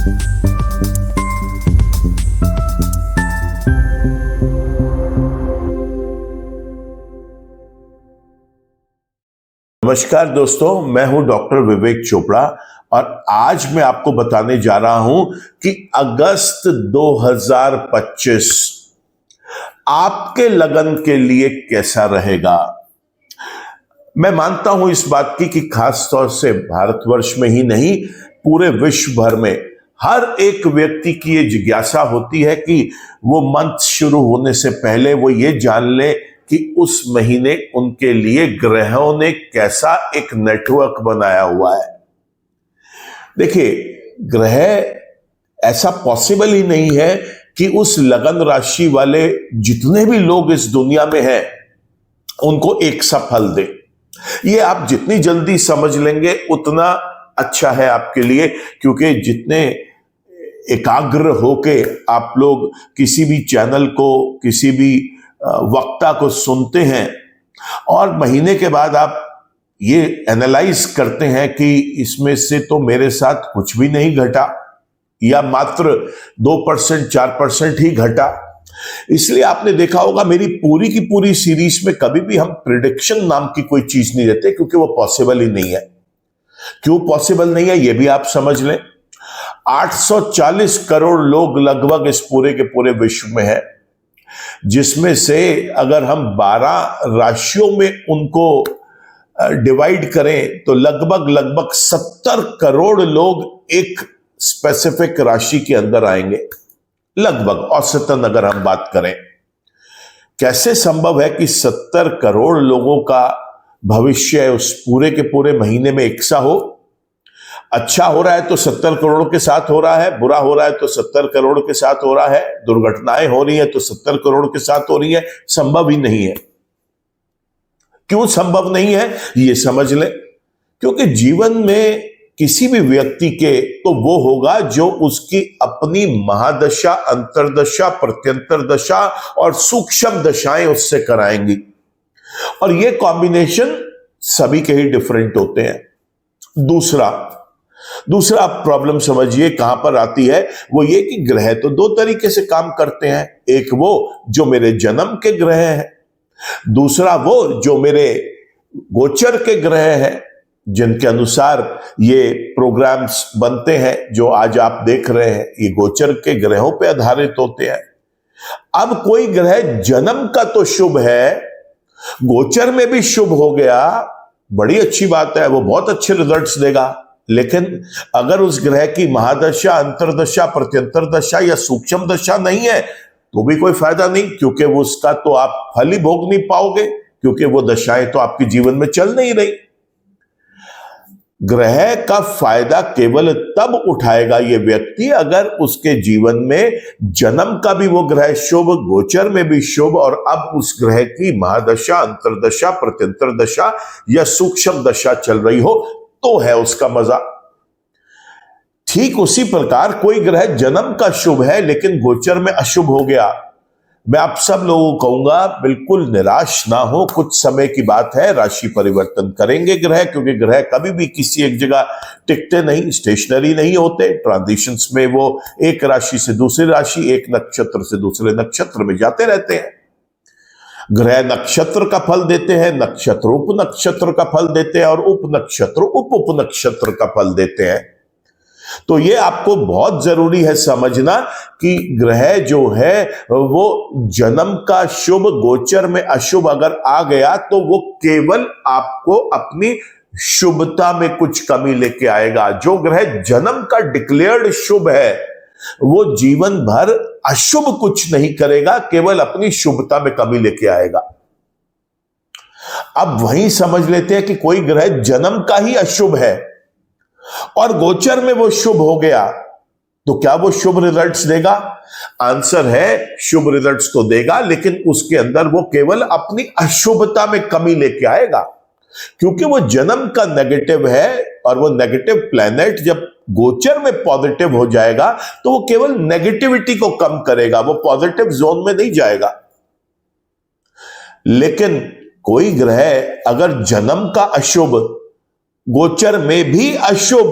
नमस्कार दोस्तों, मैं हूं डॉक्टर विवेक चोपड़ा और आज मैं आपको बताने जा रहा हूं कि अगस्त 2025 आपके लगन के लिए कैसा रहेगा। मैं मानता हूं इस बात की कि खास तौर से भारतवर्ष में ही नहीं, पूरे विश्व भर में हर एक व्यक्ति की ये जिज्ञासा होती है कि वो मंथ शुरू होने से पहले वो ये जान ले कि उस महीने उनके लिए ग्रहों ने कैसा एक नेटवर्क बनाया हुआ है। देखिए, ग्रह ऐसा पॉसिबल ही नहीं है कि उस लगन राशि वाले जितने भी लोग इस दुनिया में हैं उनको एक सा फल दे। ये आप जितनी जल्दी समझ लेंगे उतना अच्छा है आपके लिए, क्योंकि जितने एकाग्र होके आप लोग किसी भी चैनल को, किसी भी वक्ता को सुनते हैं और महीने के बाद आप ये एनालाइज करते हैं कि इसमें से तो मेरे साथ कुछ भी नहीं घटा या मात्र 2% 4% ही घटा। इसलिए आपने देखा होगा मेरी पूरी की पूरी सीरीज में कभी भी हम प्रिडिक्शन नाम की कोई चीज नहीं देते, क्योंकि वो पॉसिबल ही नहीं है। क्यों पॉसिबल नहीं है ये भी आप समझ लें। 840 करोड़ लोग लगभग इस पूरे के पूरे विश्व में है, जिसमें से अगर हम 12 राशियों में उनको डिवाइड करें तो लगभग 70 करोड़ लोग एक स्पेसिफिक राशि के अंदर आएंगे। लगभग औसतन अगर हम बात करें, कैसे संभव है कि 70 करोड़ लोगों का भविष्य उस पूरे के पूरे महीने में एक सा हो। अच्छा हो रहा है तो 70 करोड़ के साथ हो रहा है, बुरा हो रहा है तो 70 करोड़ के साथ हो रहा है, दुर्घटनाएं हो रही हैं तो 70 करोड़ के साथ हो रही है। संभव ही नहीं है। क्यों संभव नहीं है ये समझ लें। क्योंकि जीवन में किसी भी व्यक्ति के तो वो होगा जो उसकी अपनी महादशा, अंतरदशा, प्रत्यंतर दशा और सूक्ष्म दशाएं उससे कराएंगी, और ये कॉम्बिनेशन सभी के ही डिफरेंट होते हैं। दूसरा प्रॉब्लम समझिए कहां पर आती है, वो ये कि ग्रह तो दो तरीके से काम करते हैं। एक वो जो मेरे जन्म के ग्रह हैं, दूसरा वो जो मेरे गोचर के ग्रह हैं, जिनके अनुसार ये प्रोग्राम्स बनते हैं जो आज आप देख रहे हैं। ये गोचर के ग्रहों पे आधारित होते हैं। अब कोई ग्रह जन्म का तो शुभ है, गोचर में भी शुभ हो गया, बड़ी अच्छी बात है, वो बहुत अच्छे रिजल्ट्स देगा। लेकिन अगर उस ग्रह की महादशा, अंतरदशा, प्रत्यंतर दशा या सूक्ष्म दशा नहीं है तो भी कोई फायदा नहीं, क्योंकि वो उसका तो आप फल ही भोग नहीं पाओगे, क्योंकि वो दशाएं तो आपके जीवन में चल नहीं रही। ग्रह का फायदा केवल तब उठाएगा ये व्यक्ति अगर उसके जीवन में जन्म का भी वो ग्रह शुभ, गोचर में भी शुभ, और अब उस ग्रह की महादशा, अंतरदशा, प्रत्यंतर दशा या सूक्ष्म दशा चल रही हो, तो है उसका मजा। ठीक उसी प्रकार कोई ग्रह जन्म का शुभ है लेकिन गोचर में अशुभ हो गया, मैं आप सब लोगों को कहूंगा बिल्कुल निराश ना हो। कुछ समय की बात है, राशि परिवर्तन करेंगे ग्रह, क्योंकि ग्रह कभी भी किसी एक जगह टिकते नहीं, स्टेशनरी नहीं होते। ट्रांजिशंस में वो एक राशि से दूसरी राशि, एक नक्षत्र से दूसरे नक्षत्र में जाते रहते हैं। ग्रह नक्षत्र का फल देते हैं, नक्षत्र उप नक्षत्र का फल देते हैं, और उप नक्षत्र उप नक्षत्र का फल देते हैं। तो ये आपको बहुत जरूरी है समझना कि ग्रह जो है वो जन्म का शुभ, गोचर में अशुभ अगर आ गया तो वो केवल आपको अपनी शुभता में कुछ कमी लेके आएगा। जो ग्रह जन्म का डिक्लेयर्ड शुभ है वो जीवन भर अशुभ कुछ नहीं करेगा, केवल अपनी शुभता में कमी लेके आएगा। अब वहीं समझ लेते हैं कि कोई ग्रह जन्म का ही अशुभ है और गोचर में वो शुभ हो गया, तो क्या वो शुभ रिजल्ट्स देगा? आंसर है शुभ रिजल्ट्स तो देगा, लेकिन उसके अंदर वो केवल अपनी अशुभता में कमी लेके आएगा, क्योंकि वो जन्म का नेगेटिव है, और वो नेगेटिव प्लैनेट जब गोचर में पॉजिटिव हो जाएगा तो वो केवल नेगेटिविटी को कम करेगा, वो पॉजिटिव जोन में नहीं जाएगा। लेकिन कोई ग्रह अगर जन्म का अशुभ, गोचर में भी अशुभ,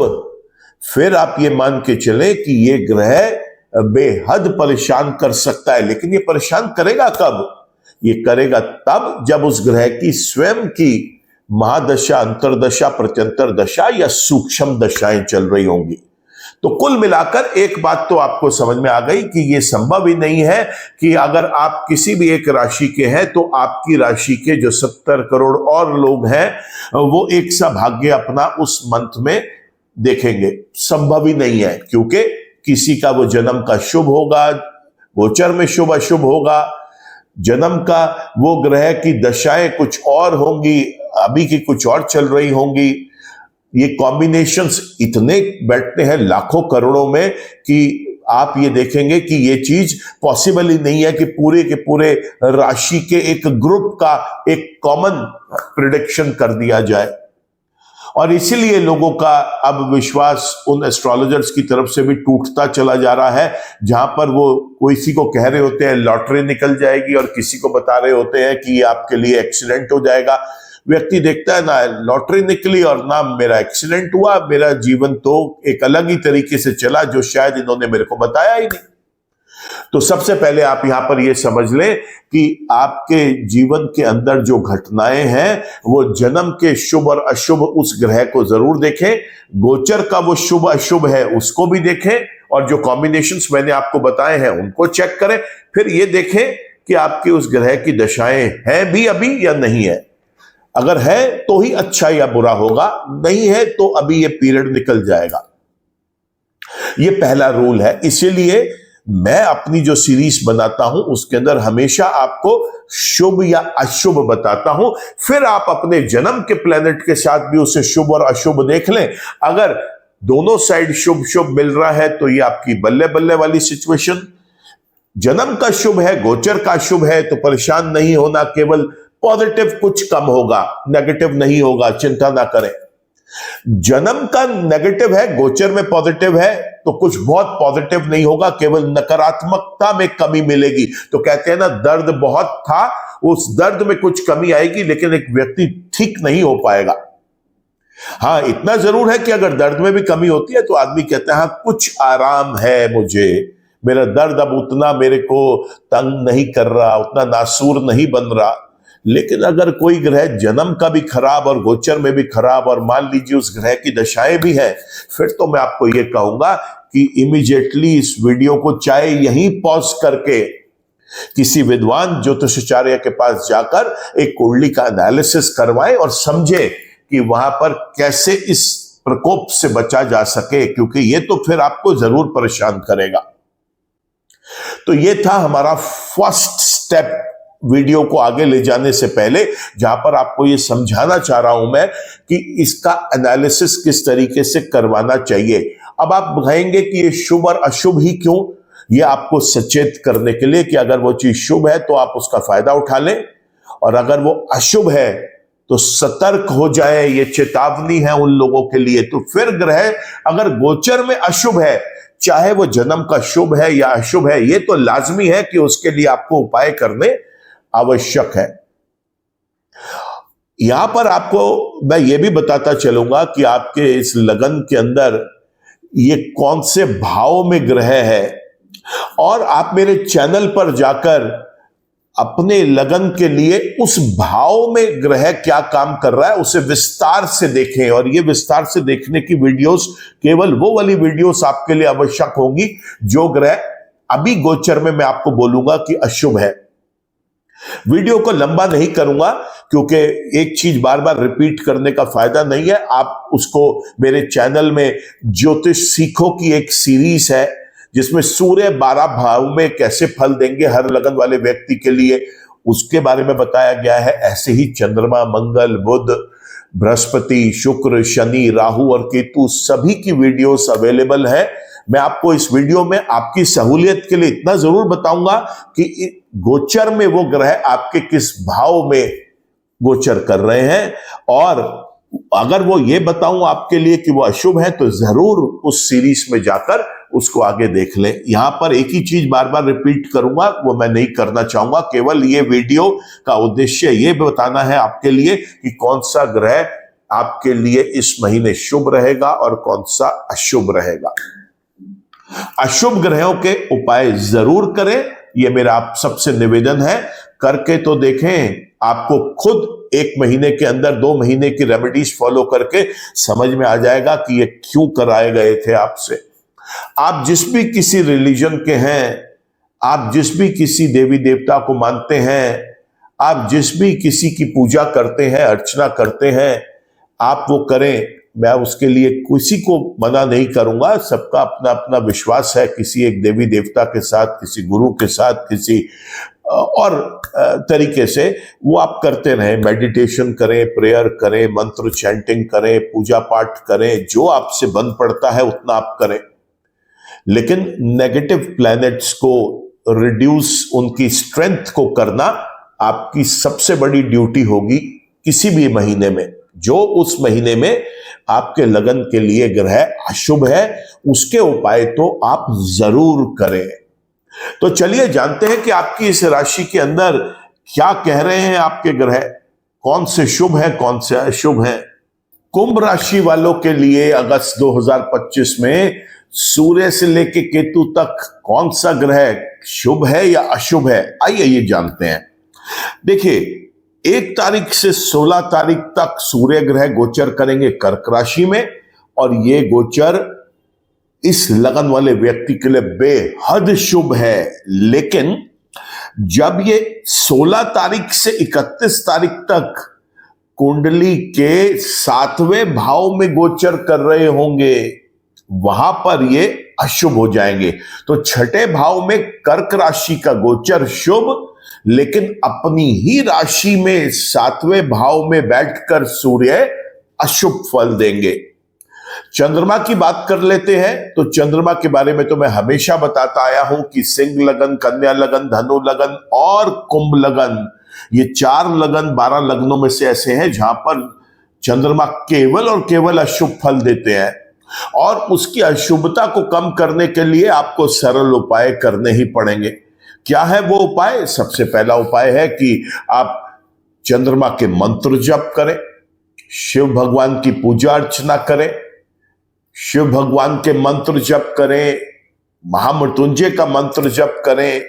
फिर आप ये मान के चले कि ये ग्रह बेहद परेशान कर सकता है। लेकिन ये परेशान करेगा कब? ये करेगा तब जब उस ग्रह की स्वयं की महादशा, अंतरदशा, प्रत्यंतर दशा या सूक्ष्म दशाएं चल रही होंगी। तो कुल मिलाकर एक बात तो आपको समझ में आ गई कि यह संभव ही नहीं है कि अगर आप किसी भी एक राशि के हैं तो आपकी राशि के जो 70 करोड़ और लोग हैं वो एक सा भाग्य अपना उस मंथ में देखेंगे। संभव ही नहीं है, क्योंकि किसी का वो जन्म का शुभ होगा, गोचर में शुभ अशुभ होगा, जन्म का वो ग्रह की दशाएं कुछ और होंगी, अभी की कुछ और चल रही होंगी। ये कॉम्बिनेशंस इतने बैठते हैं लाखों करोड़ों में कि आप ये देखेंगे कि ये चीज पॉसिबल ही नहीं है कि पूरे के पूरे राशि के एक ग्रुप का एक कॉमन प्रिडिक्शन कर दिया जाए। और इसीलिए लोगों का अब विश्वास उन एस्ट्रोलॉजर्स की तरफ से भी टूटता चला जा रहा है, जहां पर वो किसी को कह रहे होते हैं लॉटरी निकल जाएगी और किसी को बता रहे होते हैं कि ये आपके लिए एक्सीडेंट हो जाएगा। व्यक्ति देखता है ना लॉटरी निकली और ना मेरा एक्सीडेंट हुआ, मेरा जीवन तो एक अलग ही तरीके से चला जो शायद इन्होंने मेरे को बताया ही नहीं। तो सबसे पहले आप यहां पर यह समझ लें कि आपके जीवन के अंदर जो घटनाएं हैं वो जन्म के शुभ और अशुभ उस ग्रह को जरूर देखें, गोचर का वो शुभ अशुभ है उसको भी देखें, और जो कॉम्बिनेशंस मैंने आपको बताए हैं उनको चेक करें। फिर ये देखें कि आपकी उस ग्रह की दशाएं हैं भी अभी या नहीं है। अगर है तो ही अच्छा या बुरा होगा, नहीं है तो अभी ये पीरियड निकल जाएगा। ये पहला रूल है। इसीलिए मैं अपनी जो सीरीज बनाता हूं उसके अंदर हमेशा आपको शुभ या अशुभ बताता हूं, फिर आप अपने जन्म के प्लेनेट के साथ भी उसे शुभ और अशुभ देख लें। अगर दोनों साइड शुभ शुभ मिल रहा है तो ये आपकी बल्ले बल्ले वाली सिचुएशन। जन्म का शुभ है, गोचर का शुभ है, तो परेशान नहीं होना, केवल पॉजिटिव कुछ कम होगा, नेगेटिव नहीं होगा, चिंता ना करें। जन्म का नेगेटिव है, गोचर में पॉजिटिव है, तो कुछ बहुत पॉजिटिव नहीं होगा, केवल नकारात्मकता में कमी मिलेगी। तो कहते हैं ना दर्द बहुत था, उस दर्द में कुछ कमी आएगी, लेकिन एक व्यक्ति ठीक नहीं हो पाएगा। हाँ, इतना जरूर है कि अगर दर्द में भी कमी होती है तो आदमी कहता है हाँ कुछ आराम है, मुझे मेरा दर्द अब उतना मेरे को तंग नहीं कर रहा, उतना नासूर नहीं बन रहा। लेकिन अगर कोई ग्रह जन्म का भी खराब और गोचर में भी खराब और मान लीजिए उस ग्रह की दशाएं भी है, फिर तो मैं आपको यह कहूंगा कि इमीडिएटली इस वीडियो को चाहे यहीं पॉज करके किसी विद्वान ज्योतिषाचार्य के पास जाकर एक कुंडली का एनालिसिस करवाएं और समझे कि वहां पर कैसे इस प्रकोप से बचा जा सके, क्योंकि यह तो फिर आपको जरूर परेशान करेगा। तो यह था हमारा फर्स्ट स्टेप वीडियो को आगे ले जाने से पहले, जहां पर आपको यह समझाना चाह रहा हूं मैं कि इसका एनालिसिस किस तरीके से करवाना चाहिए। अब आप कहेंगे कि ये शुभ और अशुभ ही क्यों? ये आपको सचेत करने के लिए कि अगर वो चीज शुभ है तो आप उसका फायदा उठा लें, और अगर वो अशुभ है तो सतर्क हो जाए। ये चेतावनी है उन लोगों के लिए। तो फिर ग्रह अगर गोचर में अशुभ है, चाहे वो जन्म का शुभ है या अशुभ है, ये तो लाजमी है कि उसके लिए आपको उपाय करने आवश्यक है। यहां पर आपको मैं यह भी बताता चलूंगा कि आपके इस लगन के अंदर ये कौन से भाव में ग्रह है, और आप मेरे चैनल पर जाकर अपने लगन के लिए उस भाव में ग्रह क्या काम कर रहा है उसे विस्तार से देखें। और ये विस्तार से देखने की वीडियोस केवल वो वाली वीडियोस आपके लिए आवश्यक होंगी जो ग्रह अभी गोचर में मैं आपको बोलूंगा कि अशुभ है। वीडियो को लंबा नहीं करूंगा क्योंकि एक चीज बार बार रिपीट करने का फायदा नहीं है। आप उसको मेरे चैनल में ज्योतिष सीखो की एक सीरीज है जिसमें सूर्य 12 भाव में कैसे फल देंगे हर लगन वाले व्यक्ति के लिए, उसके बारे में बताया गया है। ऐसे ही चंद्रमा, मंगल, बुध, बृहस्पति, शुक्र, शनि, राहु और केतु सभी की वीडियोस अवेलेबल है। मैं आपको इस वीडियो में आपकी सहूलियत के लिए इतना जरूर बताऊंगा कि गोचर में वो ग्रह आपके किस भाव में गोचर कर रहे हैं, और अगर वो ये बताऊं आपके लिए कि वो अशुभ है तो जरूर उस सीरीज में जाकर उसको आगे देख लें। यहां पर एक ही चीज बार बार रिपीट करूंगा, वो मैं नहीं करना चाहूंगा। केवल ये वीडियो का उद्देश्य ये बताना है आपके लिए कि कौन सा ग्रह आपके लिए इस महीने शुभ रहेगा और कौन सा अशुभ रहेगा। अशुभ ग्रहों के उपाय जरूर करें, यह मेरा आप सबसे निवेदन है। करके तो देखें, आपको खुद 1 महीने के अंदर 2 महीने की रेमेडीज फॉलो करके समझ में आ जाएगा कि ये क्यों कराए गए थे आपसे। आप जिस भी किसी रिलीजन के हैं, आप जिस भी किसी देवी देवता को मानते हैं, आप जिस भी किसी की पूजा करते हैं, अर्चना करते हैं, आप वो करें। मैं उसके लिए किसी को मना नहीं करूंगा, सबका अपना अपना विश्वास है किसी एक देवी देवता के साथ, किसी गुरु के साथ, किसी और तरीके से वो आप करते रहें। मेडिटेशन करें, प्रेयर करें, मंत्र चैंटिंग करें, पूजा पाठ करें, जो आपसे बन पड़ता है उतना आप करें। लेकिन नेगेटिव प्लैनेट्स को रिड्यूस, उनकी स्ट्रेंथ को करना आपकी सबसे बड़ी ड्यूटी होगी किसी भी महीने में। जो उस महीने में आपके लगन के लिए ग्रह अशुभ है, उसके उपाय तो आप जरूर करें। तो चलिए जानते हैं कि आपकी इस राशि के अंदर क्या कह रहे हैं आपके ग्रह, कौन से शुभ हैं, कौन से अशुभ हैं। कुंभ राशि वालों के लिए अगस्त 2025 में सूर्य से लेकर केतु तक कौन सा ग्रह शुभ है या अशुभ है, आइए ये जानते हैं। देखिए, 1 तारीख से 16 तारीख तक सूर्य ग्रह गोचर करेंगे कर्क राशि में, और ये गोचर इस लगन वाले व्यक्ति के लिए बेहद शुभ है। लेकिन जब ये 16 तारीख से 31 तारीख तक कुंडली के 7वें भाव में गोचर कर रहे होंगे, वहां पर ये अशुभ हो जाएंगे। तो 6ठे भाव में कर्क राशि का गोचर शुभ, लेकिन अपनी ही राशि में 7वें भाव में बैठकर सूर्य अशुभ फल देंगे। चंद्रमा की बात कर लेते हैं। तो चंद्रमा के बारे में तो मैं हमेशा बताता आया हूं कि सिंह लगन, कन्या लगन, धनु लगन और कुंभ लगन, ये 4 लगन 12 लग्नों में से ऐसे हैं जहां पर चंद्रमा केवल और केवल अशुभ फल देते हैं। और उसकी अशुभता को कम करने के लिए आपको सरल उपाय करने ही पड़ेंगे। क्या है वो उपाय? सबसे पहला उपाय है कि आप चंद्रमा के मंत्र जप करें, शिव भगवान की पूजा अर्चना करें, शिव भगवान के मंत्र जप करें, महामृत्युंजय का मंत्र जप करें,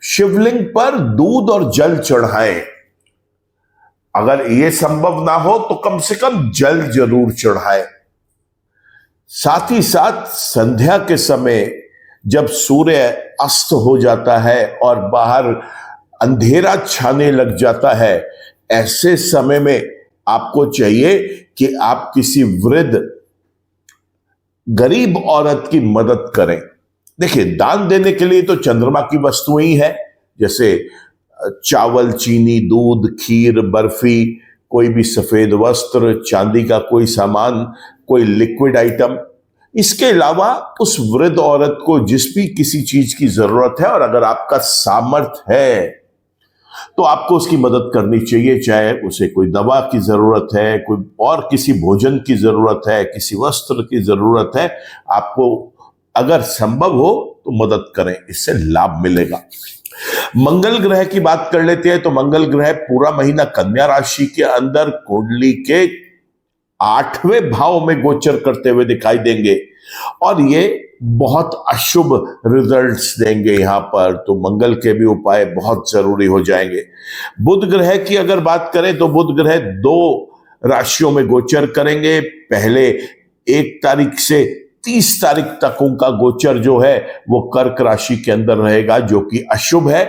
शिवलिंग पर दूध और जल चढ़ाएं। अगर यह संभव ना हो तो कम से कम जल जरूर चढ़ाएं। साथ ही साथ संध्या के समय जब सूर्य अस्त हो जाता है और बाहर अंधेरा छाने लग जाता है, ऐसे समय में आपको चाहिए कि आप किसी वृद्ध गरीब औरत की मदद करें। देखिए, दान देने के लिए तो चंद्रमा की वस्तुएं ही है, जैसे चावल, चीनी, दूध, खीर, बर्फी, कोई भी सफेद वस्त्र, चांदी का कोई सामान, कोई लिक्विड आइटम। इसके अलावा उस वृद्ध औरत को जिस भी किसी चीज की जरूरत है, और अगर आपका सामर्थ्य है तो आपको उसकी मदद करनी चाहिए। चाहे उसे कोई दवा की जरूरत है, कोई और किसी भोजन की जरूरत है, किसी वस्त्र की जरूरत है, आपको अगर संभव हो तो मदद करें, इससे लाभ मिलेगा। मंगल ग्रह की बात कर लेते हैं। तो मंगल ग्रह पूरा महीना कन्या राशि के अंदर कुंडली के 8वें भाव में गोचर करते हुए दिखाई देंगे, और ये बहुत अशुभ रिजल्ट्स देंगे यहां पर। तो मंगल के भी उपाय बहुत जरूरी हो जाएंगे। बुध ग्रह की अगर बात करें तो बुध ग्रह 2 राशियों में गोचर करेंगे। पहले 1 तारीख से 30 तारीख तक उनका गोचर जो है वो कर्क राशि के अंदर रहेगा, जो कि अशुभ है।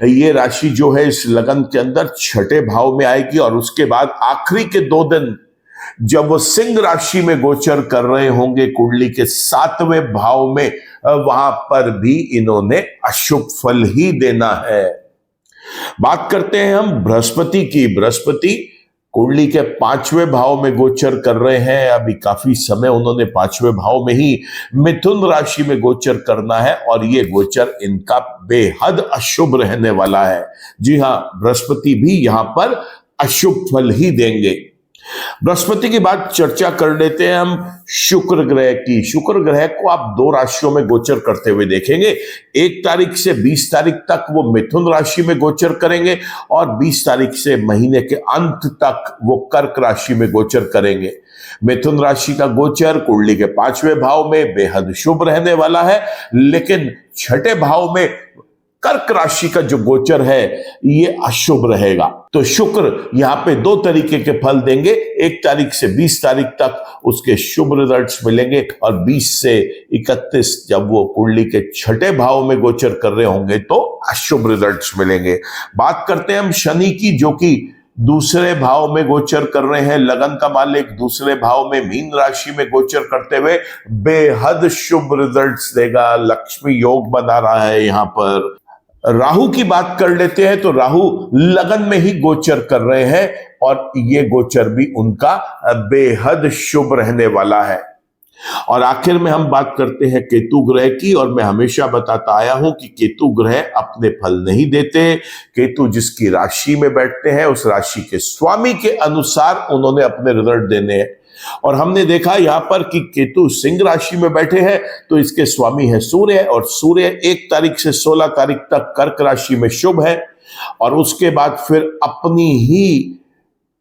ये राशि जो है इस लगन के अंदर 6ठे भाव में आएगी, और उसके बाद आखिरी के 2 दिन जब वो सिंह राशि में गोचर कर रहे होंगे कुंडली के 7वें भाव में, वहां पर भी इन्होंने अशुभ फल ही देना है। बात करते हैं हम बृहस्पति की। बृहस्पति कुंडली के 5वें भाव में गोचर कर रहे हैं। अभी काफी समय उन्होंने 5वें भाव में ही मिथुन राशि में गोचर करना है, और ये गोचर इनका बेहद अशुभ रहने वाला है। जी हां, बृहस्पति भी यहां पर अशुभ फल ही देंगे। बृहस्पति की बात चर्चा कर लेते हैं हम शुक्र ग्रह की। शुक्र ग्रह को आप दो राशियों में गोचर करते हुए देखेंगे। 1 तारीख से 20 तारीख तक वो मिथुन राशि में गोचर करेंगे और 20 तारीख से महीने के अंत तक वो कर्क राशि में गोचर करेंगे। मिथुन राशि का गोचर कुंडली के 5वें भाव में बेहद शुभ रहने वाला है, लेकिन छठे भाव में कर्क राशि का जो गोचर है ये अशुभ रहेगा। तो शुक्र यहां पे 2 तरीके के फल देंगे। 1 तारीख से 20 तारीख तक उसके शुभ रिजल्ट्स मिलेंगे और 20 से 31 जब वो कुंडली के छठे भाव में गोचर कर रहे होंगे तो अशुभ रिजल्ट्स मिलेंगे। बात करते हैं हम शनि की, जो कि दूसरे भाव में गोचर कर रहे हैं। लगन का मालिक दूसरे भाव में मीन राशि में गोचर करते हुए बेहद शुभ रिजल्ट्स देगा। लक्ष्मी योग बना रहा है। यहां पर राहु की बात कर लेते हैं तो राहु लगन में ही गोचर कर रहे हैं और ये गोचर भी उनका बेहद शुभ रहने वाला है। और आखिर में हम बात करते हैं केतु ग्रह की, और मैं हमेशा बताता आया हूं कि केतु ग्रह अपने फल नहीं देते। केतु जिसकी राशि में बैठते हैं उस राशि के स्वामी के अनुसार उन्होंने अपने रिजल्ट देने हैं। और हमने देखा यहां पर कि केतु सिंह राशि में बैठे हैं तो इसके स्वामी है सूर्य, और सूर्य 1 तारीख से 16 तारीख तक कर्क राशि में शुभ है और उसके बाद फिर अपनी ही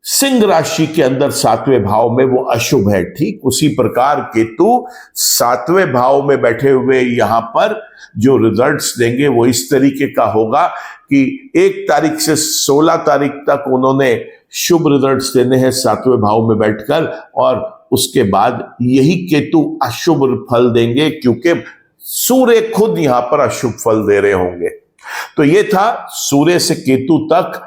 सिंह राशि के अंदर 7वें भाव में वो अशुभ है। ठीक उसी प्रकार केतु 7वें भाव में बैठे हुए यहां पर जो रिजल्ट्स देंगे वो इस तरीके का होगा कि 1 तारीख से 16 तारीख तक उन्होंने शुभ रिजल्ट्स देने हैं 7वें भाव में बैठकर, और उसके बाद यही केतु अशुभ फल देंगे क्योंकि सूर्य खुद यहां पर अशुभ फल दे रहे होंगे। तो ये था सूर्य से केतु तक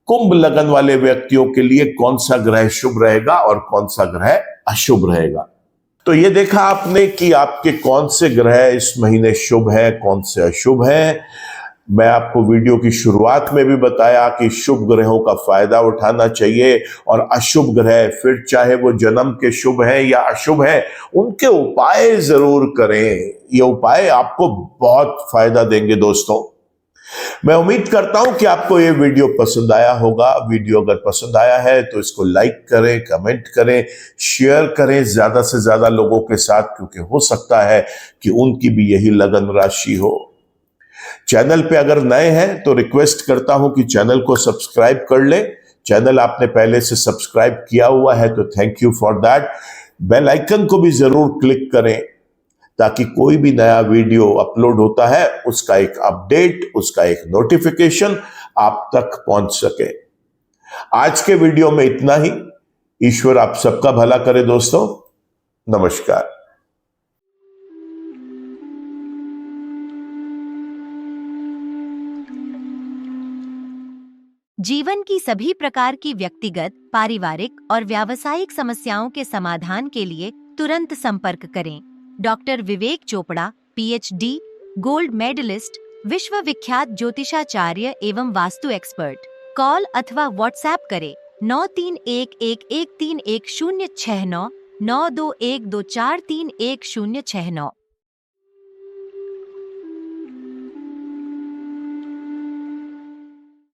कुंभ लगन वाले व्यक्तियों के लिए कौन सा ग्रह शुभ रहेगा और कौन सा ग्रह अशुभ रहेगा। तो ये देखा आपने कि आपके कौन से ग्रह इस महीने शुभ है, कौन से अशुभ है। मैं आपको वीडियो की शुरुआत में भी बताया कि शुभ ग्रहों का फायदा उठाना चाहिए और अशुभ ग्रह फिर चाहे वो जन्म के शुभ हैं या अशुभ हैं उनके उपाय जरूर करें। ये उपाय आपको बहुत फायदा देंगे दोस्तों। मैं उम्मीद करता हूं कि आपको ये वीडियो पसंद आया होगा। वीडियो अगर पसंद आया है तो इसको लाइक करें, कमेंट करें, शेयर करें ज्यादा से ज्यादा लोगों के साथ, क्योंकि हो सकता है कि उनकी भी यही लगन राशि हो। चैनल पे अगर नए हैं तो रिक्वेस्ट करता हूं कि चैनल को सब्सक्राइब कर लें। चैनल आपने पहले से सब्सक्राइब किया हुआ है तो thank you for that. Bell icon को भी जरूर क्लिक करें ताकि कोई भी नया वीडियो अपलोड होता है उसका एक अपडेट, उसका एक नोटिफिकेशन आप तक पहुंच सके। आज के वीडियो में इतना ही। ईश्वर आप सबका भला करे दोस्तों। नमस्कार। जीवन की सभी प्रकार की व्यक्तिगत, पारिवारिक और व्यावसायिक समस्याओं के समाधान के लिए तुरंत संपर्क करें। डॉक्टर विवेक चोपड़ा, PhD, गोल्ड मेडलिस्ट, विश्व विख्यात ज्योतिषाचार्य एवं वास्तु एक्सपर्ट। कॉल अथवा व्हाट्सएप करें 9311131069 9212431069।